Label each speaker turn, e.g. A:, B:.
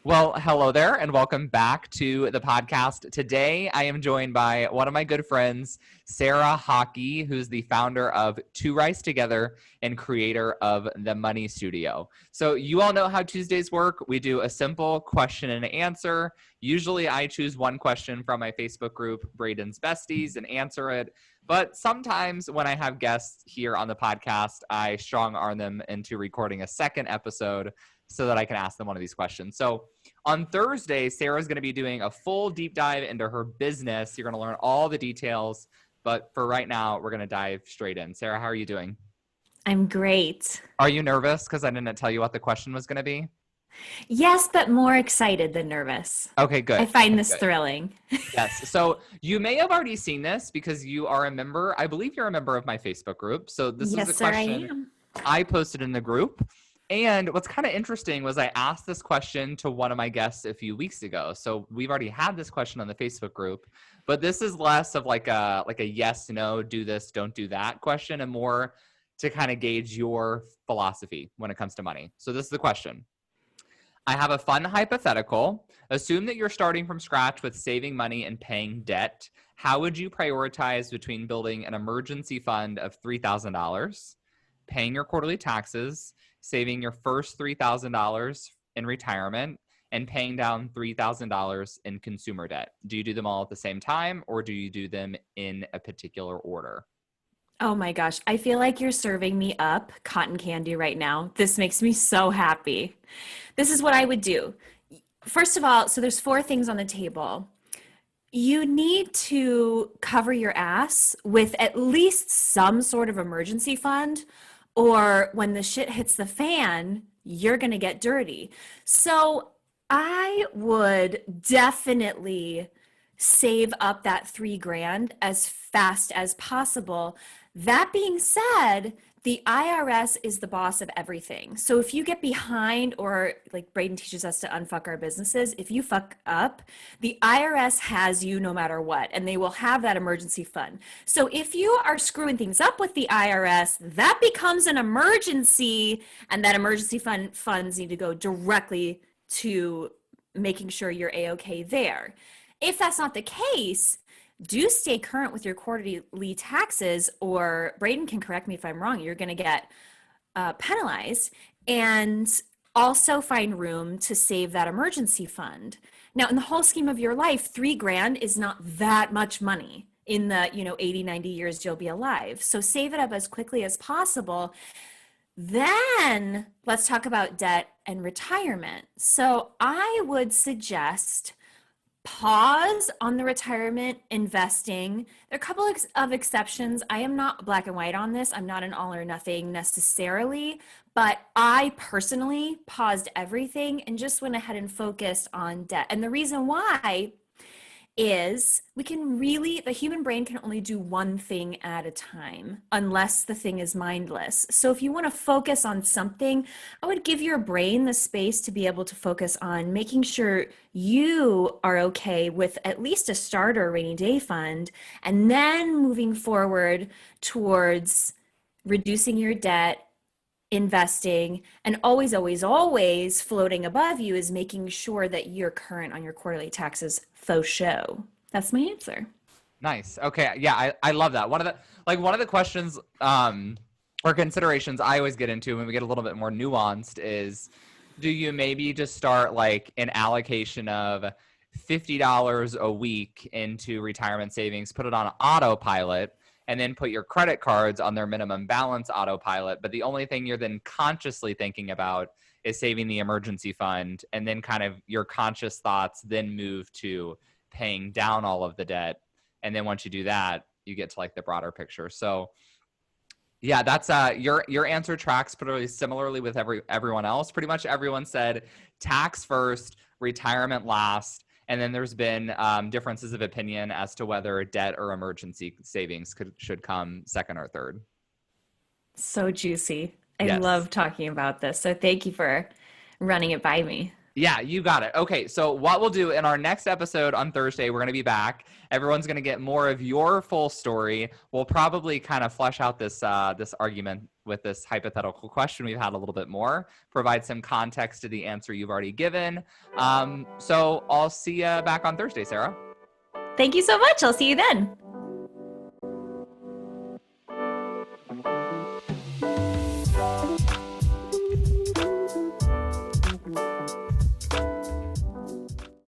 A: Well, hello there and welcome back to the podcast. Today, I am joined by one of my good friends, Sarah Hawkey, who's the founder of toRISEtogether and creator of The Money Studio. So you all know how Tuesdays work. We do a simple question and answer. Usually I choose one question from my Facebook group, Braden's Besties, and answer it. But sometimes when I have guests here on the podcast, I strong arm them into recording a second episode so that I can ask them one of these questions. So on Thursday, Sarah's going to be doing a full deep dive into her business. You're going to learn all the details. But for right now, we're going to dive straight in. Sarah, how are you doing?
B: I'm great.
A: Are you nervous because I didn't tell you what the question was going to be?
B: Yes, but more excited than nervous.
A: Okay, good.
B: I find this
A: Good.
B: thrilling.
A: Yes. So you may have already seen this because you are a member. I believe you're a member of my Facebook group. So this
B: Yes,
A: is a
B: sir, I
A: question
B: am.
A: I posted in the group. And what's kind of interesting was I asked this question to one of my guests a few weeks ago. So we've already had this question on the Facebook group, but this is less of like a yes, no, do this, don't do that question, and more to kind of gauge your philosophy when it comes to money. So this is the question. I have a fun hypothetical. Assume that you're starting from scratch with saving money and paying debt. How would you prioritize between building an emergency fund of $3,000, paying your quarterly taxes, saving your first $3,000 in retirement, and paying down $3,000 in consumer debt? Do you do them all at the same time, or do you do them in a particular order?
B: Oh my gosh, I feel like you're serving me up cotton candy right now. This makes me so happy. This is what I would do. First of all, so there's four things on the table. You need to cover your ass with at least some sort of emergency fund, or when the shit hits the fan, you're going to get dirty. So I would definitely save up that 3 grand as fast as possible. That being said, the IRS is the boss of everything. So if you get behind, or like Braden teaches us to unfuck our businesses, if you fuck up, the IRS has you no matter what, and they will have that emergency fund. So if you are screwing things up with the IRS, that becomes an emergency, and that emergency funds need to go directly to making sure you're A-okay there. If that's not the case, do stay current with your quarterly taxes, or Braden can correct me if I'm wrong, you're going to get penalized, and also find room to save that emergency fund. Now, in the whole scheme of your life, 3 grand is not that much money in the 80, 90 years you'll be alive. So save it up as quickly as possible. Then let's talk about debt and retirement. So I would suggest pause on the retirement investing. There are a couple of exceptions. I am not black and white on this. I'm not an all or nothing necessarily, but I personally paused everything and just went ahead and focused on debt. And the reason why is the human brain can only do one thing at a time unless the thing is mindless. So if you want to focus on something, I would give your brain the space to be able to focus on making sure you are okay with at least a starter rainy day fund, and then moving forward towards reducing your debt, investing, and always, always, always floating above you is making sure that you're current on your quarterly taxes faux show. That's my answer.
A: Nice. Okay. Yeah, I love that. One of the questions or considerations I always get into when we get a little bit more nuanced is, do you maybe just start like an allocation of $50 a week into retirement savings, put it on autopilot, and then put your credit cards on their minimum balance autopilot. But the only thing you're then consciously thinking about is saving the emergency fund. And then kind of your conscious thoughts then move to paying down all of the debt. And then once you do that, you get to like the broader picture. So yeah, that's your answer tracks pretty similarly with everyone else. Pretty much everyone said tax first, retirement last. And then there's been differences of opinion as to whether debt or emergency savings should come second or third.
B: So juicy. I
A: Yes.
B: love talking about this. So thank you for running it by me.
A: Yeah, you got it. Okay, so what we'll do in our next episode on Thursday, we're going to be back. Everyone's going to get more of your full story. We'll probably kind of flesh out this this argument with this hypothetical question we've had a little bit more, provide some context to the answer you've already given. So I'll see you back on Thursday, Sarah.
B: Thank you so much. I'll see you then.